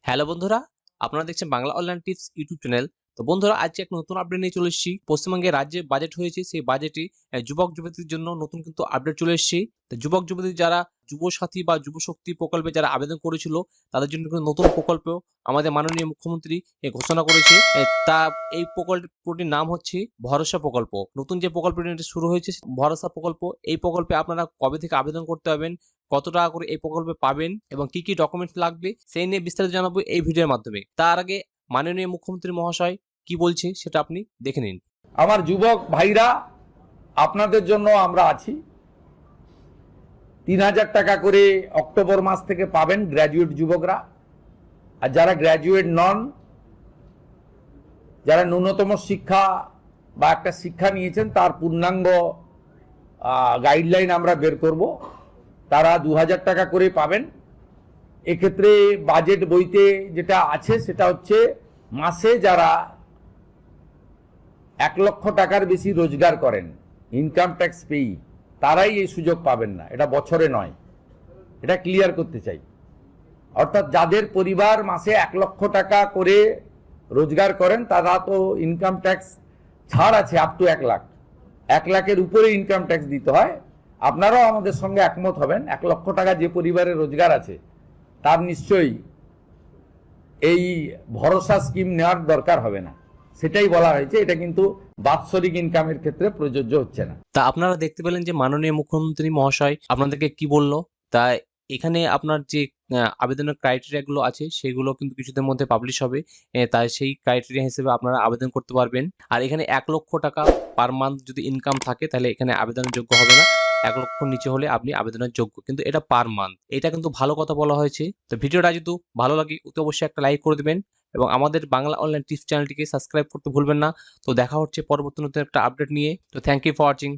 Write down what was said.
Hello বন্ধুরা, আপনারা দেখছেন Bangla online tips YouTube channel. তো বন্ধুরা, আজকে এক নতুন আপডেট নিয়ে চলে এসেছি। পশ্চিমবঙ্গে রাজ্যে বাজেট হয়েছে, সেই বাজেটে যুবক-যুবতীদের জন্য নতুন কিন্তু আপডেট চলে এসেছে। তো যুবক-যুবতী যারা যুবসাথী বা যুবশক্তি প্রকল্পে যারা আবেদন করেছিল, তাদের জন্য কিন্তু নতুন প্রকল্প আমাদের মাননীয় মুখ্যমন্ত্রী ঘোষণা করেছে। তা এই প্রকল্পটির নাম হচ্ছে ভরসা প্রকল্প। নতুন যে প্রকল্পটি শুরু হয়েছে ভরসা প্রকল্প। এই প্রকল্পে আপনারা কবে থেকে আবেদন করতে পারবেন, কত টাকা করে এই প্রকল্পে পাবেন এবং কি ডকুমেন্টস লাগবে সেই নিয়ে বিস্তারিত জানাবো এই ভিডিওর মাধ্যমে। তার আগে মাননীয় মুখ্যমন্ত্রী মহাশয় কি বলছে সেটা আপনি দেখে নিন। আমার যুবক ভাইরা, আপনাদের জন্য আমরা আছি। ৩,০০০ টাকা করে অক্টোবর মাস থেকে পাবেন গ্র্যাজুয়েট যুবকরা। আর যারা গ্র্যাজুয়েট নন, যারা ন্যূনতম শিক্ষা বা একটা শিক্ষা নিয়েছেন তার পূর্ণাঙ্গ গাইডলাইন আমরা বের করব, তারা ২,০০০ টাকা করে পাবেন। এক্ষেত্রে বাজেট বইতে যেটা আছে সেটা হচ্ছে মাসে যারা ১,০০,০০০ টাকার বেশি রোজগার করেন, ইনকাম ট্যাক্স পেই, তারাই এই সুযোগ পাবেন না। এটা বছরে নয়, এটা ক্লিয়ার করতে চাই। অর্থাৎ যাদের পরিবার মাসে ১,০০,০০০ টাকা করে রোজগার করেন তারা তো ইনকাম ট্যাক্স ছাড় আছে আপ টু ১,০০,০০০। ১,০০,০০০-এর উপরে ইনকাম ট্যাক্স দিতে হয়। আপনারাও আমাদের সঙ্গে একমত হবেন, ১,০০,০০০ টাকা যে পরিবারের রোজগার আছে তার নিশ্চয়ই এই ভরসা স্কিম নেওয়ার দরকার হবে না। সেটাই বলা হয়েছে, এটা কিন্তু বাৎসরিক ইনকামের ক্ষেত্রে প্রযোজ্য হচ্ছে না। তা আপনারা দেখতে পেলেন যে মাননীয় মুখ্যমন্ত্রী মহাশয় আপনাদেরকে কি বললো। তা এখানে আপনার যে আবেদনের ক্রাইটেরিয়া গুলো আছে সেগুলো কিন্তু কিছুদিনের মধ্যে পাবলিশ হবে। তাই সেই ক্রাইটেরিয়া হিসেবে আপনারা আবেদন করতে পারবেন। আর এখানে ১,০০,০০০ টাকা পার মান্থ যদি ইনকাম থাকে তাহলে এখানে আবেদনের যোগ্য হবে না। ১,০০,০০০ নিচে হলে আপনি আবেদনের যোগ্য, কিন্তু এটা পার মান্থ। এটা কিন্তু ভালো কথা বলা হয়েছে। তো ভিডিওটা যদি ভালো লাগে অতি অবশ্যই একটা লাইক করে দিবেন এবং আমাদের বাংলা অনলাইন টিপস চ্যানেলটিকে সাবস্ক্রাইব করতে ভুলবেন না। তো দেখা হচ্ছে পরবর্তী নতুন একটা আপডেট নিয়ে। তো থ্যাংক ইউ ফর ওয়াচিং।